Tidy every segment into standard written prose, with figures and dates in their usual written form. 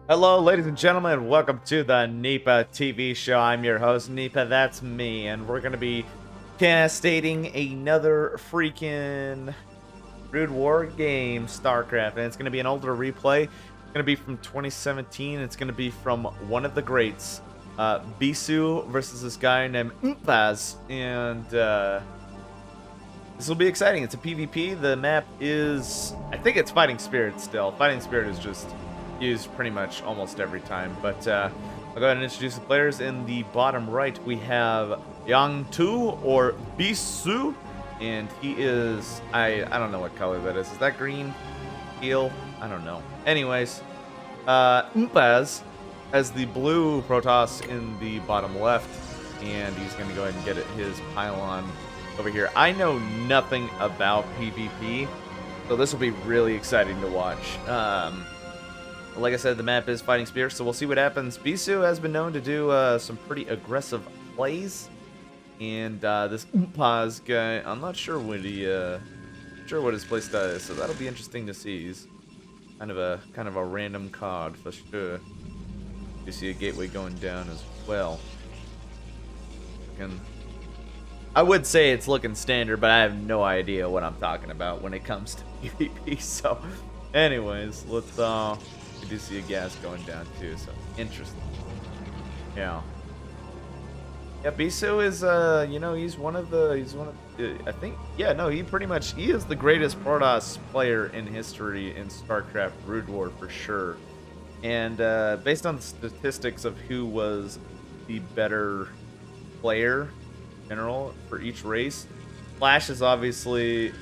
Hello, ladies and gentlemen. Welcome to the Nipa TV show. I'm your host, Nipa. That's me, and we're gonna be castating another freaking Brood War game, StarCraft, and it's gonna be an older replay. It's gonna be from 2017. It's gonna be from one of the greats, Bisu versus this guy named mpaz, and this will be exciting. It's a PvP. The map is, I think it's Fighting Spirit still. Fighting Spirit is just used pretty much almost every time. But I'll go ahead and introduce the players. In the bottom right, we have Yang Tu or Bisu, and he is, I don't know what color that is. Is that green? Teal? I don't know. Anyways, mpaz has the blue Protoss in the bottom left, and he's going to go ahead and get his pylon over here. I know nothing about PvP, so this will be really exciting to watch. Like I said, the map is Fighting Spirit, so we'll see what happens. Bisu has been known to do some pretty aggressive plays, and this mpaz guy, I'm not sure what his playstyle is, so that'll be interesting to see. He's kind of a random card for sure. You see a gateway going down as well. I would say it's looking standard, but I have no idea what I'm talking about when it comes to PvP. So, anyways, let's we do see a gas going down too, so interesting. Yeah. Yeah, Bisu is he's one of I think, yeah, no, he is the greatest Protoss player in history in StarCraft Brood War for sure. And based on the statistics of who was the better player in general for each race, Flash is obviously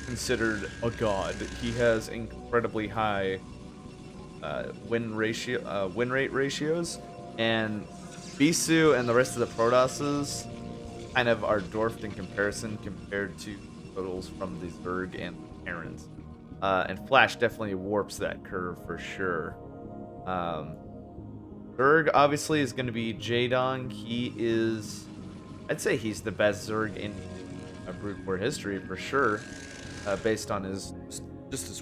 considered a god. He has incredibly high win rate ratios, and Bisu and the rest of the Protosses kind of are dwarfed in comparison compared to totals from the Zerg and Terrans. And Flash definitely warps that curve for sure. Zerg obviously is going to be Jaedong. I'd say he's the best Zerg in Brood War history for sure, based on his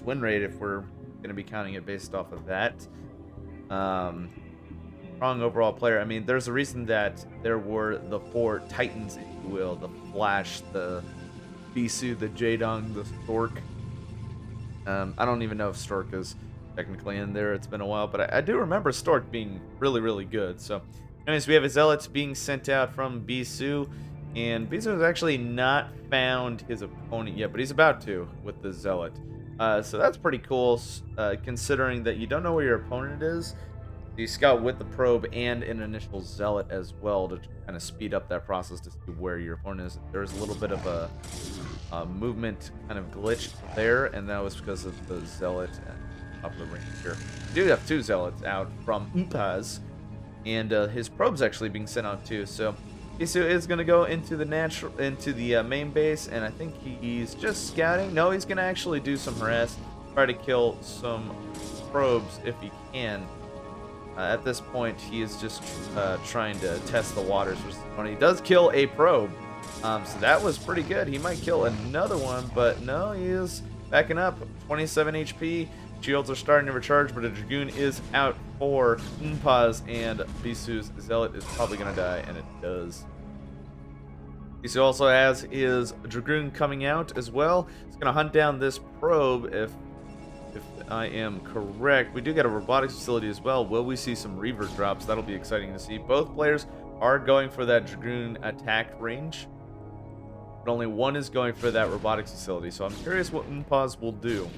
win rate, if we're going to be counting it based off of that. Strong overall player. I mean, there's a reason that there were the four Titans, if you will: the Flash, the Bisu, the Jaedong, the Stork. I don't even know if Stork is technically in there. It's been a while, but I do remember Stork being really, really good. So, anyways, we have a Zealot being sent out from Bisu, and Bisu has actually not found his opponent yet, but he's about to with the Zealot. So that's pretty cool, considering that you don't know where your opponent is. You scout with the probe and an initial Zealot as well to kind of speed up that process to see where your opponent is. There's a little bit of a movement kind of glitch there, and that was because of the Zealot and top of the range here. We do have two Zealots out from mpaz, and his probe's actually being sent out too. So Bisu is going to go into the main base, and I think he's just scouting. No, he's going to actually do some harass, try to kill some probes if he can. At this point, he is just trying to test the waters for some fun. He does kill a probe, so that was pretty good. He might kill another one, but no, he is backing up. 27 HP. Shields are starting to recharge, but a Dragoon is out for mpaz, and Bisu's Zealot is probably going to die, and it does. Bisu also has his Dragoon coming out as well. He's going to hunt down this probe, if I am correct. We do get a robotics facility as well. Will we see some Reaver drops? That'll be exciting to see. Both players are going for that Dragoon attack range, but only one is going for that robotics facility, so I'm curious what mpaz will do.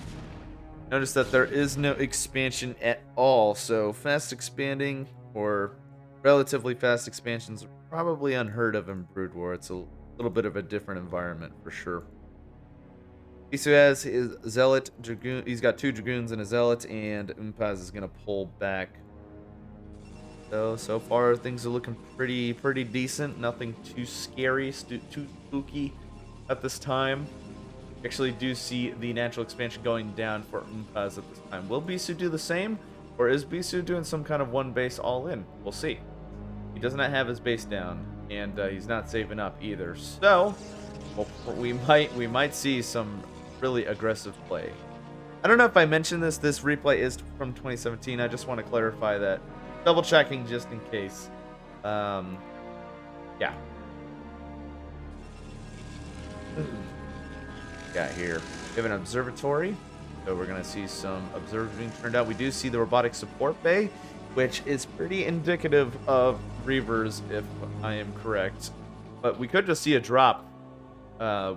Notice that there is no expansion at all, so fast expanding or relatively fast expansions are probably unheard of in Brood War. It's a little bit of a different environment for sure. Bisu has his Zealot Dragoon. He's got two Dragoons and a Zealot, and mpaz is gonna pull back. So far things are looking pretty decent. Nothing too scary, too spooky at this time. Actually do see the natural expansion going down for mpaz at this time. Will Bisu do the same, or is Bisu doing some kind of one base all in? We'll see. He does not have his base down, and he's not saving up either. So we might see some really aggressive play. I don't know if I mentioned this. This replay is from 2017. I just want to clarify that. Double checking just in case. Yeah. Got here. We have an observatory. So we're going to see some observers being turned out. We do see the robotic support bay, which is pretty indicative of Reavers, if I am correct. But we could just see a drop.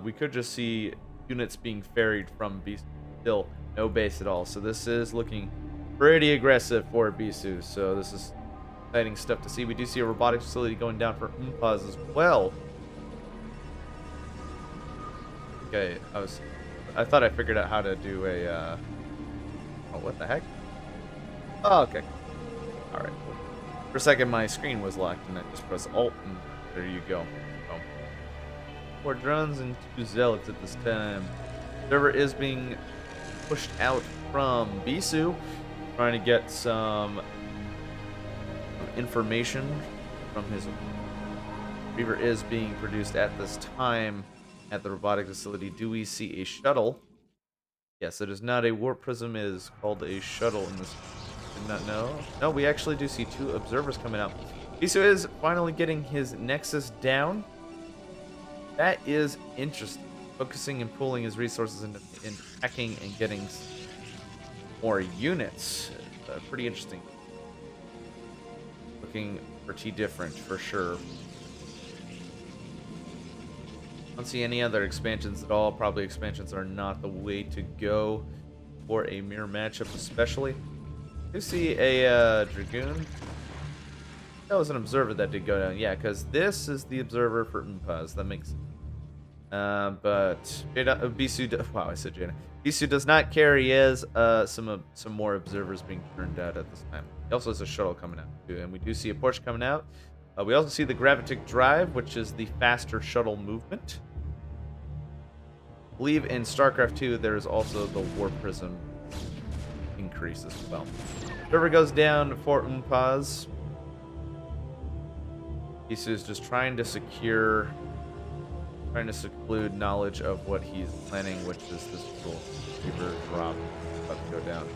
We could just see units being ferried from Bisu. Still no base at all. So this is looking pretty aggressive for Bisu. So this is exciting stuff to see. We do see a robotic facility going down for mpaz as well. Okay, I thought I figured out how to do a oh, what the heck? Oh, okay. All right. For a second, my screen was locked, and I just pressed Alt, and there you go. Oh. 4 drones and 2 zealots at this time. Server is being pushed out from Bisu, trying to get some information from his Reaver is being produced at this time at the robotic facility. Do we see a shuttle? Yes, it is not a warp prism. It is called a shuttle in this. Did not know. No, we actually do see 2 observers coming out. Bisu is finally getting his nexus down. That is interesting. Focusing and pooling his resources into hacking and getting more units. Pretty interesting. Looking pretty different for sure. Don't see any other expansions at all. Probably expansions are not the way to go for a mirror matchup, especially. I do see a Dragoon. That was an observer that did go down. Yeah, because this is the observer for mpaz. That makes sense. But Bisu, wow, I said Jada. Bisu does not carry. He has some more observers being turned out at this time. He also has a shuttle coming out too, and we do see a Porsche coming out. We also see the gravitic drive, which is the faster shuttle movement. I believe in StarCraft 2 there is also the warp prism increase as well. Server goes down for mpaz. Bisu is just trying to seclude knowledge of what he's planning, which is this little Reaver drop about to go down.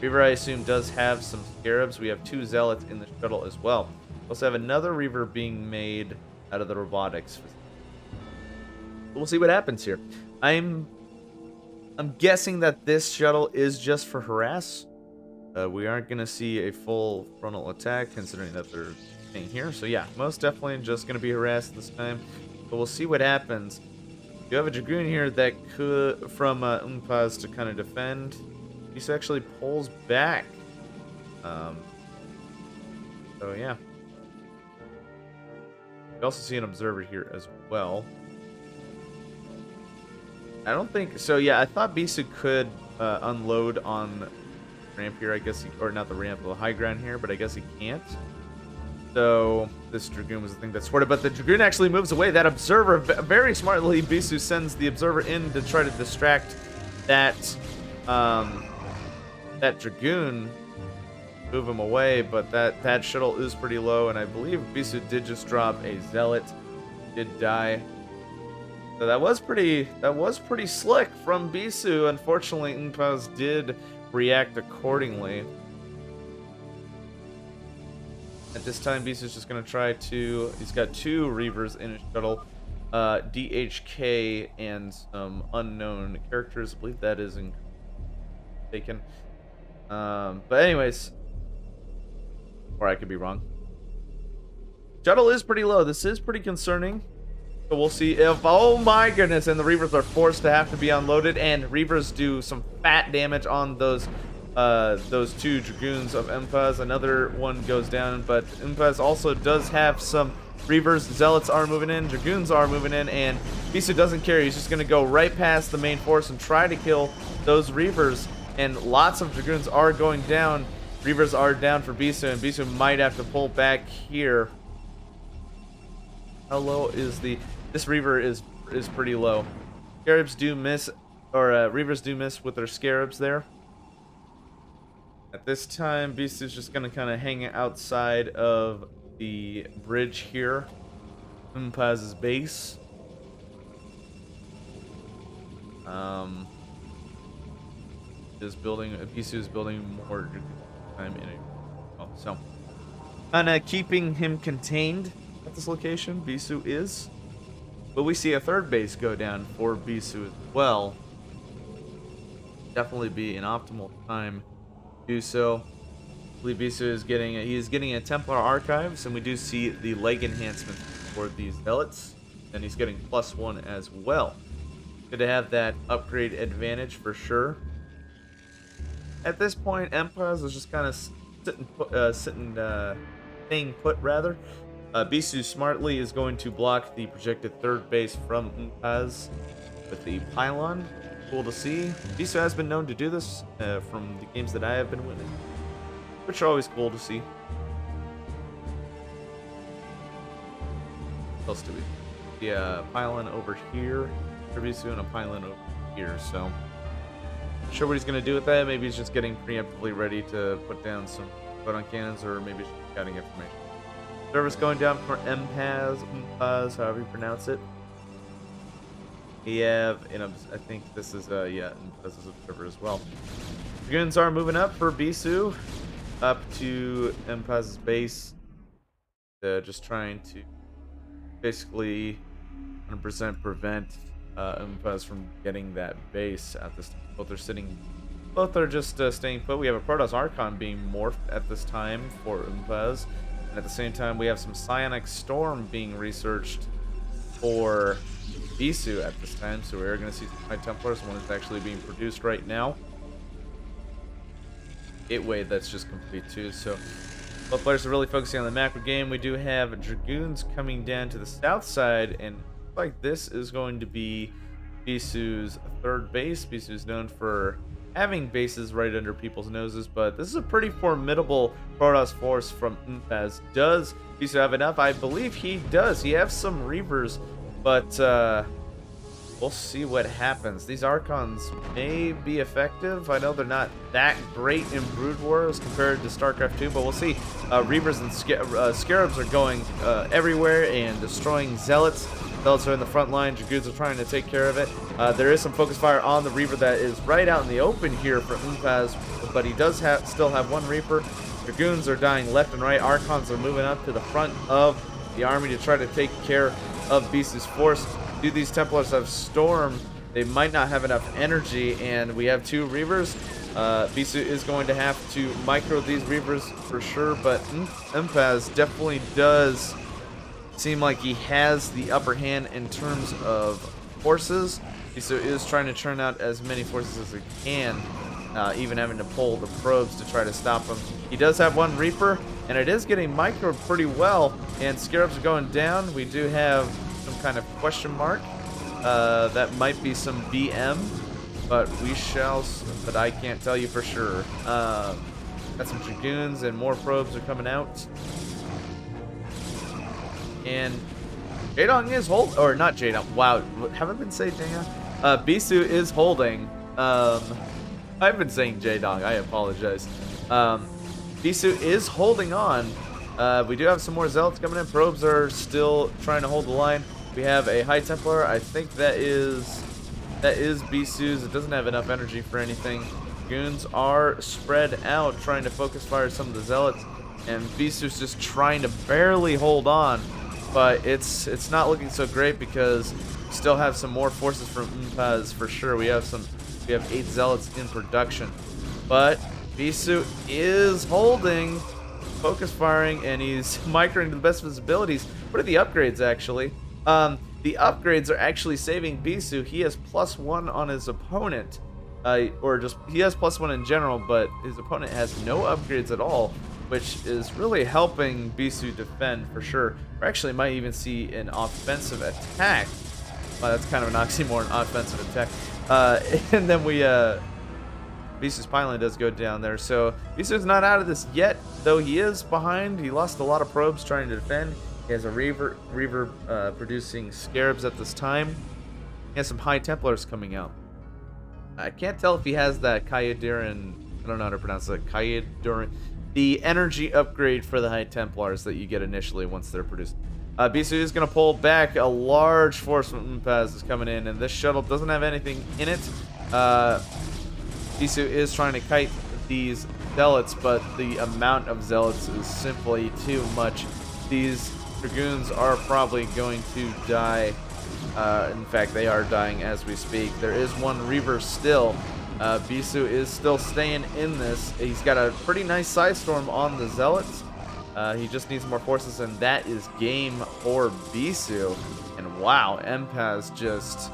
Reaver, I assume, does have some scarabs. We have 2 zealots in the shuttle as well. We also have another Reaver being made out of the robotics. We'll see what happens here. I'm guessing that this shuttle is just for harass. We aren't going to see a full frontal attack, considering that they're staying here. So yeah, most definitely just going to be harassed this time. But we'll see what happens. You have a Dragoon here that could, from mpaz to kind of defend. He actually pulls back. So yeah. We also see an observer here as well. I don't think so. Yeah, I thought Bisu could unload on the ramp here. I guess, or not the ramp, the high ground here, but I guess he can't. So this Dragoon was the thing that supported, but the Dragoon actually moves away. That observer, very smartly, Bisu sends the observer in to try to distract that that Dragoon, move him away. But that shuttle is pretty low, and I believe Bisu did just drop a zealot, did die. So that was pretty slick from Bisu. Unfortunately, mpaz did react accordingly. At this time, Bisu's just going to try to... He's got 2 Reavers in his shuttle. DHK and some unknown characters. I believe that is taken. But anyways... Or I could be wrong. Shuttle is pretty low. This is pretty concerning. So we'll see if... Oh my goodness! And the Reavers are forced to have to be unloaded. And Reavers do some fat damage on those 2 Dragoons of mpaz. Another one goes down, but mpaz also does have some Reavers. Zealots are moving in, Dragoons are moving in, and Bisu doesn't care. He's just going to go right past the main force and try to kill those Reavers, and lots of Dragoons are going down. Reavers are down for Bisu, and Bisu might have to pull back here. How low is the... This Reaver is pretty low. Scarabs do miss, or Reavers do miss with their Scarabs there. At this time, Bisu is just going to kind of hang outside of the bridge here. mpaz's base. is building. Bisu is building more time in it. Oh, so kind of keeping him contained at this location. Bisu is. But we see a third base go down for Bisu as well. Definitely be an optimal time to do so. I believe Bisu is getting a Templar Archives, and we do see the leg enhancement for these zealots, and he's getting +1 as well. Good to have that upgrade advantage for sure. At this point, mpaz is just kind of staying put rather. Bisu smartly is going to block the projected third base from mpaz with the pylon. Cool to see. Bisu has been known to do this from the games that I have been winning, which are always cool to see. What else do we? Yeah, pylon over here. Bisu and a pylon over here. So, not sure what he's gonna do with that. Maybe he's just getting preemptively ready to put down some photon cannons, or maybe he's just scouting information. Service going down for mpaz, however you pronounce it. We have, and I think this is yeah, this is observer as well. Dragoons are moving up for Bisu, up to mpaz's base. Just trying to basically 100% prevent mpaz from getting that base at this time. Both are just staying put. We have a Protoss Archon being morphed at this time for mpaz, and at the same time we have some Psionic Storm being researched for Bisu at this time, so we're going to see some High Templars. One is actually being produced right now. Gateway that's just complete too, so both players are really focusing on the macro game. We do have Dragoons coming down to the south side, and like this is going to be Bisu's third base. Bisu is known for having bases right under people's noses, but this is a pretty formidable Protoss force from mpaz. Does Bisu have enough? I believe he does. He has some Reavers, but we'll see what happens. These Archons may be effective. I know they're not that great in Brood War as compared to StarCraft 2, but we'll see. Reavers and Scarabs are going everywhere and destroying Zealots. Zealots are in the front line. Dragoons are trying to take care of it. There is some focus fire on the Reaver that is right out in the open here for mpaz, but he does still have one Reaper. Dragoons are dying left and right. Archons are moving up to the front of the army to try to take care of Bisu's force. Do these Templars have Storm? They might not have enough energy, and we have two Reavers. Bisu is going to have to micro these Reavers for sure, but mpaz definitely does seem like he has the upper hand in terms of forces. Bisu is trying to churn out as many forces as he can, even having to pull the probes to try to stop him. He does have one Reaper, and it is getting microed pretty well, and Scarabs are going down. We do have some kind of question mark. That might be some BM, but but I can't tell you for sure. Got some Dragoons and more probes are coming out. And Jaedong is or not Jaedong. Wow, have I been saying Jaedong? Bisu is holding. I've been saying Jaedong. I apologize. Bisu is holding on. We do have some more Zealots coming in. Probes are still trying to hold the line. We have a High Templar. I think that is Bisu's. It doesn't have enough energy for anything. Goons are spread out, trying to focus fire some of the Zealots, and Bisu's just trying to barely hold on. But it's not looking so great because we still have some more forces from mpaz for sure. We have 8 Zealots in production, but Bisu is holding, focus firing, and he's microing to the best of his abilities. What are the upgrades actually? The upgrades are actually saving Bisu. He has +1 on his opponent, or just he has +1 in general, but his opponent has no upgrades at all, which is really helping Bisu defend for sure. Or actually might even see an offensive attack. Well, that's kind of an oxymoron, offensive attack. And then Bisu's pylon does go down there. So Bisu's not out of this yet, though he is behind. He lost a lot of probes trying to defend. He has a Reaver producing Scarabs at this time. He has some High Templars coming out. I can't tell if he has that Kayadiran, I don't know how to pronounce it, Kayadiran, the energy upgrade for the High Templars that you get initially once they're produced. Bisu is going to pull back. A large force from mpaz is coming in, and this shuttle doesn't have anything in it. Bisu is trying to kite these zealots, but the amount of zealots is simply too much. These dragoons are probably going to die. In fact, they are dying as we speak. There is one Reaver still. Bisu is still staying in this. He's got a pretty nice side storm on the zealots. He just needs more forces, and that is game for Bisu. And wow, mpaz just...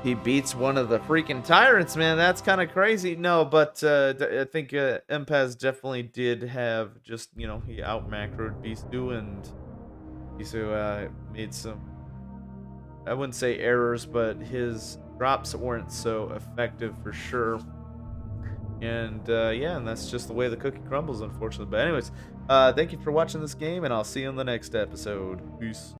he beats one of the freaking tyrants, man. That's kind of crazy. No, but I think mpaz definitely did have just, you know, he out-macroed Bisu, and Bisu made some, I wouldn't say errors, but his drops weren't so effective for sure. And yeah, and that's just the way the cookie crumbles, unfortunately. But anyways, thank you for watching this game, and I'll see you in the next episode. Peace.